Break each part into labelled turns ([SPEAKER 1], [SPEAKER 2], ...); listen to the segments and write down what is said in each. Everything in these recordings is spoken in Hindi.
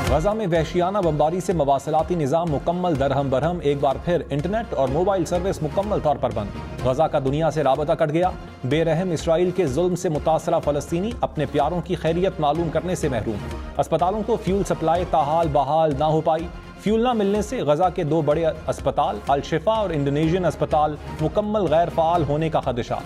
[SPEAKER 1] गजा में वहशियाना बमबारी से मवासलाती निज़ाम मुकम्मल दरहम बरहम। एक बार फिर इंटरनेट और मोबाइल सर्विस मुकम्मल तौर पर बंद। गजा का दुनिया से राबता कट गया। बेरहम इसराइल के जुल्म से मुतासरा फ़लस्तीनी अपने प्यारों की खैरियत मालूम करने से महरूम। अस्पतालों को फ्यूल सप्लाई ताहाल बहाल ना हो पाई। फ्यूल ना मिलने से गजा के 2 बड़े अस्पताल अल शिफा और इंडोनेशियन अस्पताल मुकम्मल गैर फ़ाल होने का खदशा।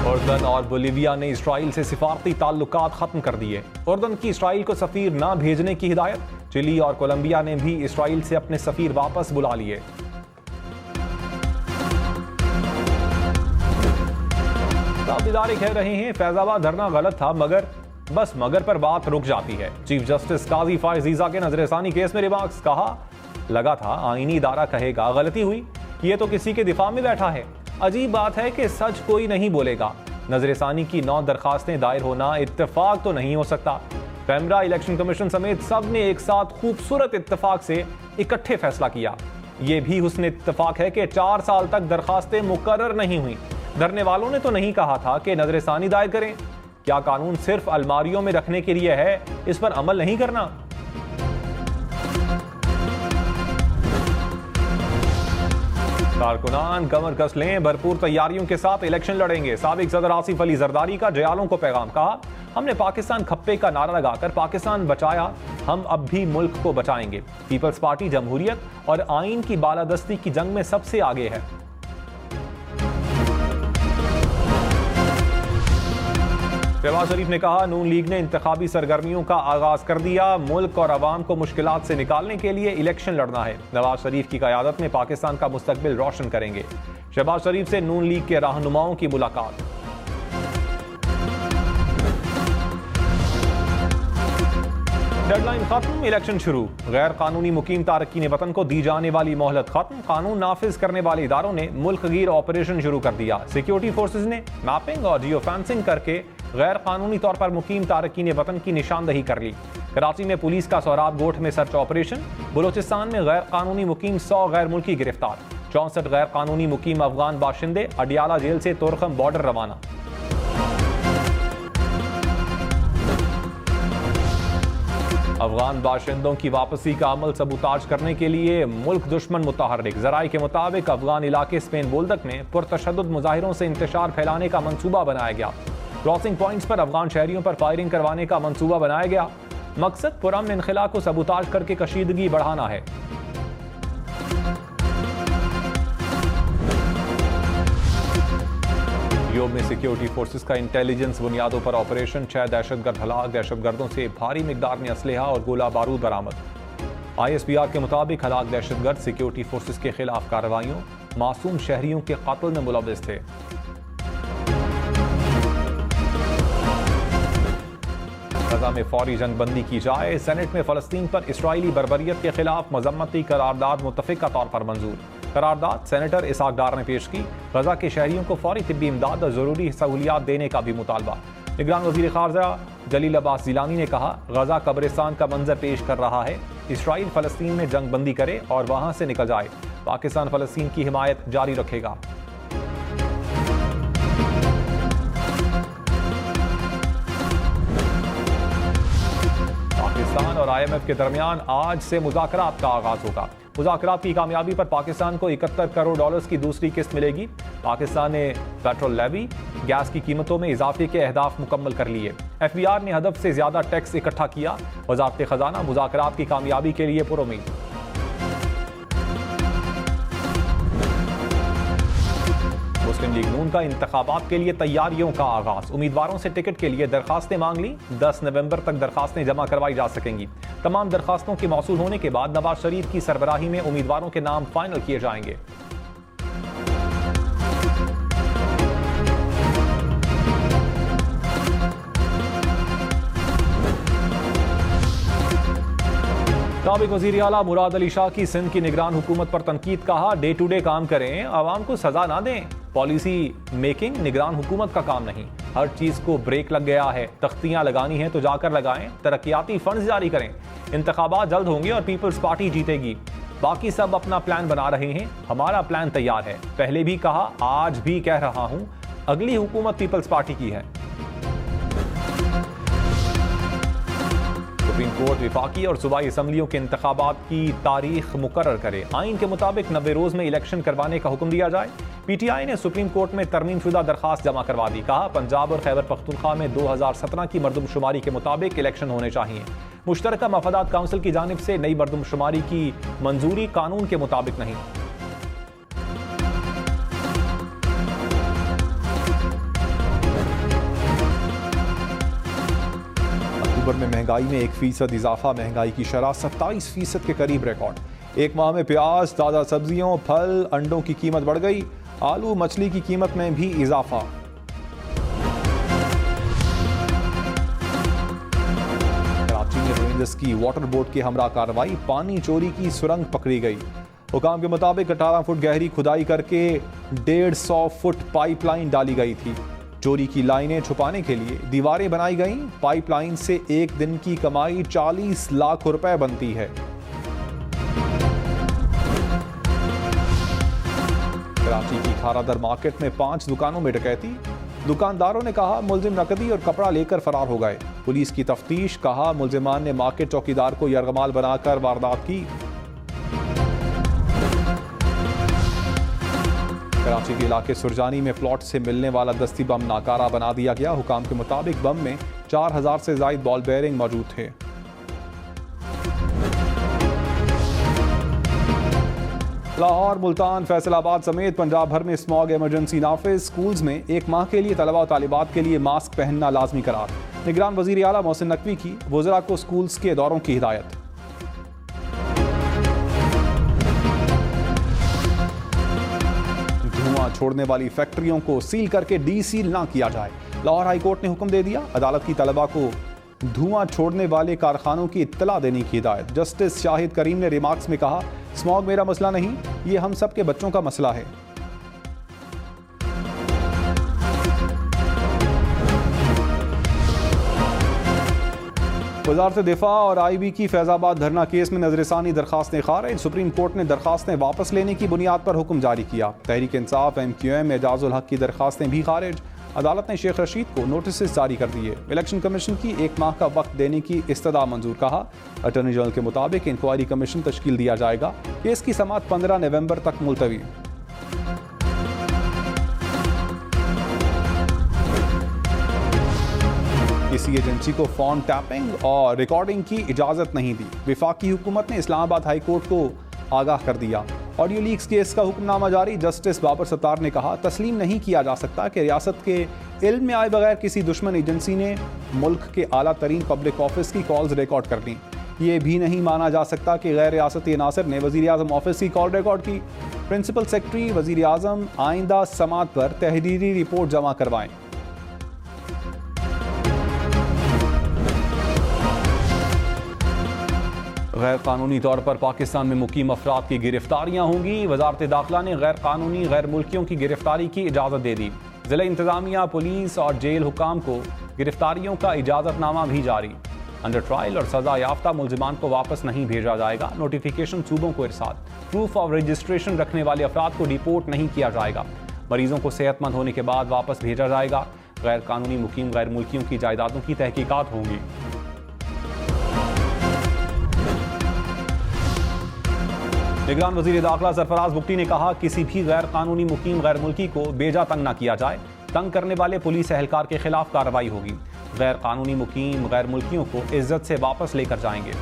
[SPEAKER 1] उर्दन और बोलीविया ने इसराइल से सिफारती ताल्लुकात खत्म कर दिए। उर्दन की इसराइल को सफीर ना भेजने की हिदायत। चिली और कोलंबिया ने भी इसराइल से अपने सफीर वापस बुला लिए। इदारे कह रहे हैं फैजाबाद धरना गलत था, मगर पर बात रुक जाती है। चीफ जस्टिस काजी फायज ईसा के नजरसानी केस में रिमार्क्स। कहा लगा था आईनी इदारा कहेगा गलती हुई, ये तो किसी के दिफा में बैठा है। अजीब बात है कि सच कोई नहीं बोलेगा। नजरसानी की 9 दरखास्तें दायर होना इत्तेफाक तो नहीं हो सकता। पैमरा, इलेक्शन कमीशन समेत सब ने एक साथ खूबसूरत इत्तेफाक से इकट्ठे फैसला किया। यह भी हुस्न इत्तेफाक है कि 4 साल तक दरखास्तें मुकर्रर नहीं हुई। धरने वालों ने तो नहीं कहा था कि नजरसानी दायर करें। क्या कानून सिर्फ अलमारियों में रखने के लिए है, इस पर अमल नहीं करना? कारकुनान कमर कस लें, भरपूर तैयारियों के साथ इलेक्शन लड़ेंगे। साबिक सदर आसिफ अली जरदारी का जयालों को पैगाम। कहा हमने पाकिस्तान खप्पे का नारा लगाकर पाकिस्तान बचाया, हम अब भी मुल्क को बचाएंगे। पीपल्स पार्टी जमहूरियत और आईन की बालादस्ती की जंग में सबसे आगे है। शहबाज शरीफ ने कहा नून लीग ने इंतखाबी सरगर्मियों का आगाज कर दिया। मुल्क और अवाम को मुश्किलात से निकालने के लिए इलेक्शन लड़ना है। नवाज शरीफ की क़यादत में पाकिस्तान का मुस्तकबिल रोशन करेंगे। शहबाज शरीफ से नून लीग के रहनुमाओं की मुलाकात। डेडलाइन खत्म, इलेक्शन शुरू। गैर कानूनी मुकीम तारकीन वतन को दी जाने वाली मोहलत खत्म। कानून नाफिज करने वाले इदारों ने मुल्कगीर ऑपरेशन शुरू कर दिया। सिक्योरिटी फोर्सेज ने मैपिंग और जियो फेंसिंग करके गैर कानूनी तौर पर मुकीम तारकीन वतन की निशानदही कर ली। कराची में पुलिस का सोहराब गोठ में सर्च ऑपरेशन। बलोचिस्तान में गैर कानूनी मुकीम 100 गैर मुल्की गिरफ्तार। 64 गैर कानूनी मुकीम अफगान बाशिंदे अडियाला जेल से तोरखम बॉर्डर रवाना। अफगान बाशिंदों की वापसी का अमल सबूताज करने के लिए मुल्क दुश्मन मुतहर्रिक। ज़राए के मुताबिक अफगान इलाके स्पेन बोल्दक में पुरतशद्दुद मुजाहिरों से इंतशार फैलाने का मंसूबा बनाया गया। क्रॉसिंग पॉइंट्स पर अफगान शहरियों पर फायरिंग करवाने का मंसूबा बनाया गया। मकसद पुरअमन इनखिला को सबूताज करके कशीदगी बढ़ाना है। योग में सिक्योरिटी फोर्सेस का इंटेलिजेंस बुनियादों पर ऑपरेशन। 6 दहशतगर्द हलाक। दहशतगर्दों से भारी मिकदार में असलहा और गोला बारूद बरामद। ISPR के मुताबिक हलाक दहशतगर्द सिक्योरिटी फोर्सेस के खिलाफ कार्रवाइयों, मासूम शहरियों के कत्ल में मुलव्वस थे। गजा में फौरी जंगबंदी की जाए। सेनेट में फलस्तीन पर इसराइली बर्बरियत के खिलाफ मजम्मती करारदाद मुत्तफिका तौर पर मंजूर। करारदाद सेनेटर इसाक डार ने पेश की। गजा के शहरियों को फौरी तिब्बी इमदाद और जरूरी सहूलियात देने का भी मुतालबा। निगरान वजीर खारजा जलील अब्बास जिलानी ने कहा गजा कब्रिस्तान का मंजर पेश कर रहा है। इसराइल फलस्तीन में जंगबंदी करे और वहां से निकल जाए। पाकिस्तान फलस्तीन की हिमायत जारी रखेगा। पाकिस्तान और IMF के दरमियान आज से मुज़ाकरात का आगाज होगा। मुज़ाकरात की कामयाबी पर पाकिस्तान को 71 करोड़ डॉलर्स की दूसरी किस्त मिलेगी। पाकिस्तान ने पेट्रोल लेवी, गैस की कीमतों में इजाफे के अहदाफ मुकम्मल कर लिए। FBR ने हदफ से ज्यादा टैक्स इकट्ठा किया। वज़ारत खजाना मुज़ाकरात की कामयाबी के लिए पुरुमीद। मुस्लिम लीग नून का इंतखाबात के लिए तैयारियों का आगाज। उम्मीदवारों से टिकट के लिए दरखास्तें मांग ली। 10 नवंबर तक दरखास्तें जमा करवाई जा सकेंगी। तमाम दरखास्तों के मौसूल होने के बाद नवाज शरीफ की सरबराही में उम्मीदवारों के नाम फाइनल किए जाएंगे। साबिक वज़ीर आला मुराद अली शाह की सिंध की निगरान हुकूमत पर तनकीद। कहा डे टू डे काम करें, आवाम को सजा ना दें। पॉलिसी मेकिंग निगरान हुकूमत का काम नहीं। हर चीज को ब्रेक लग गया है। तख्तियां लगानी है तो जाकर लगाएं। तरक्याती फंड जारी करें। इंतखाबात जल्द होंगे और पीपल्स पार्टी जीतेगी। बाकी सब अपना प्लान बना रहे हैं। हमारा प्लान तैयार है। पहले भी कहा, आज भी कह रहा हूं, अगली हुकूमत पीपल्स पार्टी की है। सुप्रीम कोर्ट विफाकी और सूबाई असम्बलियों के इंतखाबात की तारीख मुकर्रर करे। आइन के मुताबिक 90 रोज में इलेक्शन करवाने का हुक्म दिया जाए। PTI ने सुप्रीम कोर्ट में तरमीम शुदा दरखास्त जमा करवा दी। कहा, पंजाब और खैबर पख्तूनख्वा में 2017 की मरदमशुमारी के मुताबिक इलेक्शन होने चाहिए। मुश्तरका मफादात काउंसिल की जानिब से नई मरदमशुमारी की मंजूरी कानून के मुताबिक नहीं। में महंगाई में 1% इजाफा, महंगाई की शरह 27% के करीब रिकॉर्ड। एक माह में प्याज, ताजा सब्जियों, फल, अंडों की कीमत बढ़ गई। आलू, मछली की कीमत में भी इजाफा। कराची में रेंजर्स की वाटर बोट के हमरा कार्रवाई, पानी चोरी की सुरंग पकड़ी गई। हुकाम के मुताबिक 18 फुट गहरी खुदाई करके 150 फुट पाइपलाइन डाली गई थी। चोरी की लाइनें छुपाने के लिए दीवारें बनाई गईं। पाइपलाइन से एक दिन की कमाई 40 लाख रुपए बनती है। कराची की खारादर मार्केट में 5 दुकानों में डकैती। दुकानदारों ने कहा मुलजिम नकदी और कपड़ा लेकर फरार हो गए। पुलिस की तफ्तीश। कहा मुलजिमान ने मार्केट चौकीदार को यरगमाल बनाकर वारदात की। कराची के इलाके सुरजानी में प्लॉट से मिलने वाला दस्ती बम नाकारा बना दिया गया। हुकाम के मुताबिक बम में 4000 से ज्यादा बॉल बेयरिंग मौजूद थे। लाहौर, मुल्तान, फैसलाबाद समेत पंजाब भर में स्मॉग इमरजेंसी नाफिज। स्कूल्स में 1 माह के लिए तलबा और तालिबात के लिए मास्क पहनना लाजमी करार। निगरान वजीर आला मोहसिन नकवी की वज़रा को स्कूल्स के दौरों की हिदायत। छोड़ने वाली फैक्ट्रियों को सील करके डीसील ना किया जाए। लाहौर हाई कोर्ट ने हुक्म दे दिया। अदालत की तलबा को धुआं छोड़ने वाले कारखानों की इत्तला देने की हिदायत। जस्टिस शाहिद करीम ने रिमार्क्स में कहा, स्मॉग मेरा मसला नहीं, ये हम सब के बच्चों का मसला है। वज़ारत दिफा और IB की फैज़ाबाद धरना केस में नजरसानी दरखास्तें खारिज। सुप्रीम कोर्ट ने दरखास्तें वापस लेने की बुनियाद पर हुक्म जारी किया। तहरीक इंसाफ, MQM, एजाजुल हक की दरखास्तें भी खारिज। अदालत ने शेख रशीद को नोटिस जारी कर दिए। इलेक्शन कमीशन की 1 माह का वक्त देने की इस्तदा मंजूर। कहा, अटॉर्नी जनरल के मुताबिक इंक्वायरी कमीशन तश्कील दिया जाएगा। केस की समाअत 15 नवंबर तक मुलतवी। किसी एजेंसी को फोन टैपिंग और रिकॉर्डिंग की इजाजत नहीं दी। विफाकी हुकूमत ने इस्लामाबाद हाई कोर्ट को आगाह कर दिया। ऑडियो लीक्स केस का हुक्मनामा जारी। जस्टिस बाबर सत्तार ने कहा, तस्लीम नहीं किया जा सकता कि रियासत के इल्म में आए बगैर किसी दुश्मन एजेंसी ने मुल्क के आला तरीन पब्लिक ऑफिस की कॉल्स रिकॉर्ड कर ली। ये भी नहीं माना जा सकता कि गैर रियासती अनासर ने वज़ीर आज़म ऑफिस की कॉल रिकॉर्ड की। प्रिंसिपल सेक्रेटरी वज़ीर आज़म आइंदा समात पर तहरीरी रिपोर्ट जमा करवाएं। गैर कानूनी तौर पर पाकिस्तान में मुकीम अफराद की गिरफ्तारियां होंगी। वजारत दाखिला ने गैर कानूनी गैर मुल्कियों की गिरफ्तारी की इजाज़त दे दी। जिला इंतजामिया, पुलिस और जेल हुकाम को गिरफ्तारियों का इजाज़तनामा भी जारी। अंडर ट्रायल और सजा याफ्ता मुलजिमान को वापस नहीं भेजा जाएगा। नोटिफिकेशन सूबों को इरसाद। प्रूफ ऑफ रजिस्ट्रेशन रखने वाले अफराद को डिपोर्ट नहीं किया जाएगा। मरीजों को सेहतमंद होने के बाद वापस भेजा जाएगा। गैर कानूनी मुकीम गैर मुल्कियों की जायदादों की तहकीकात होंगी। निगरान वजीर दाखिला सरफराज बुगटी ने कहा, किसी भी गैर कानूनी मुकीम गैर मुल्की को बेजा तंग न किया जाए। तंग करने वाले पुलिस एहलकार के खिलाफ कार्रवाई होगी। गैर कानूनी मुकीम गैर मुल्कियों को इज्जत से वापस लेकर जाएंगे।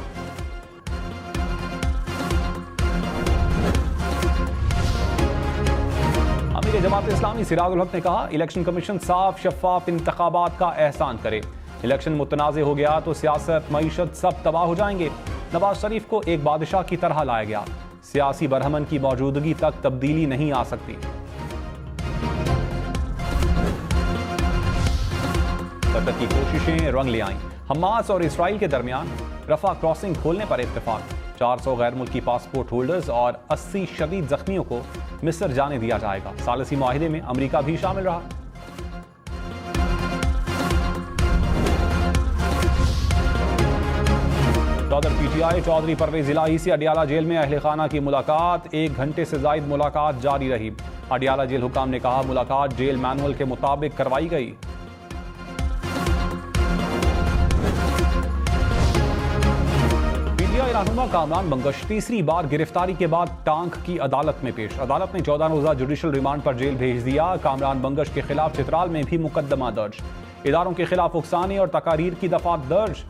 [SPEAKER 1] अमीर जमात इस्लामी सिराजुल हक ने कहा, इलेक्शन कमीशन साफ शफाफ इंतखाबात का एहसान करे। इलेक्शन मुतनाज़ हो गया तो सियासत, मईशत सब तबाह हो जाएंगे। नवाज शरीफ को एक बादशाह की तरह लाया गया। सियासी बरहमन की मौजूदगी तक तब्दीली नहीं आ सकती। कतर की कोशिशें रंग ले आईं। हमास और इसराइल के दरमियान रफा क्रॉसिंग खोलने पर इत्तेफाक। 400 गैर मुल्की पासपोर्ट होल्डर्स और 80 शदीद जख्मियों को मिस्र जाने दिया जाएगा। सालिसी मुआहिदे में अमेरिका भी शामिल रहा। सदर PTI चौधरी परवेज इलाही से अडियाला जेल में अहले खाना की मुलाकात। 1 घंटे से जायद मुलाकात जारी रही। अडियाला जेल हुकाम ने कहा, मुलाकात जेल मैनुअल के मुताबिक करवाई गई। रहनुमा कामरान बंगश तीसरी बार गिरफ्तारी के बाद टांग की अदालत में पेश। अदालत ने 14 रोजा जुडिशल रिमांड पर जेल भेज दिया। कामरान बंगश के खिलाफ चित्राल में भी मुकदमा दर्ज। इदारों के खिलाफ उकसाने और तकारीर की दफात दर्ज।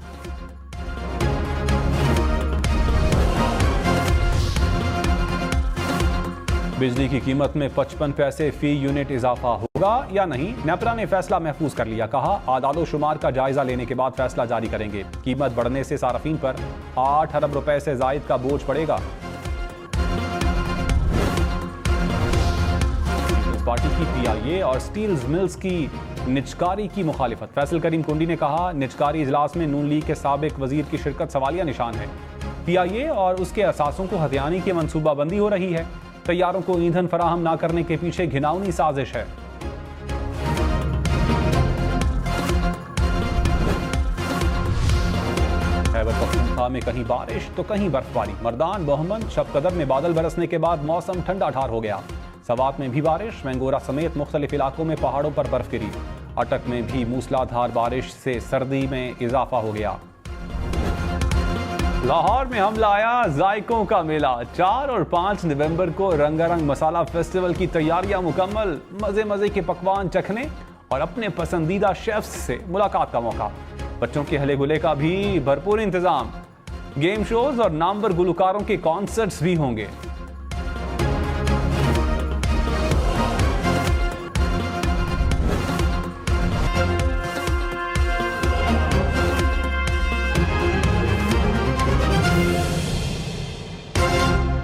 [SPEAKER 1] बिजली की कीमत में 55 पैसे फी यूनिट इजाफा होगा या नहीं, नेपरा ने फैसला महफूज कर लिया। कहा आदादो शुमार का जायजा लेने के बाद फैसला जारी करेंगे। कीमत बढ़ने से सार्फिन पर 8 अरब रुपए से जायद का बोझ पड़ेगा। पार्टी की पीआईए और स्टील मिल्स की निचकारी की मुखालिफत। फैसल करीम कुंडी ने कहा निचकारी इजलास में नून लीग के साबिक वजीर की शिरकत सवालिया निशान है। पीआईए और उसके असासों को हथियाने की मनसूबाबंदी हो रही है। तैयारों को ईंधन फराहम न करने के पीछे घिनौनी साजिश है। खैबर पख्तूनख्वा में कहीं बारिश तो कहीं बर्फबारी। मर्दान, मोहम्मद, शबकदर में बादल बरसने के बाद मौसम ठंडा ठार हो गया। सवात में भी बारिश। मैंगोरा समेत मुख्तलिफ इलाकों में पहाड़ों पर बर्फ गिरी। अटक में भी मूसलाधार बारिश से सर्दी में इजाफा हो गया। लाहौर में हमला आया जायकों का मेला। 4 और 5 नवंबर को रंगारंग मसाला फेस्टिवल की तैयारियां मुकम्मल। मजे मजे के पकवान चखने और अपने पसंदीदा शेफ्स से मुलाकात का मौका। बच्चों के हले गुले का भी भरपूर इंतजाम। गेम शोज और नामवर गुलकारों के कॉन्सर्ट्स भी होंगे।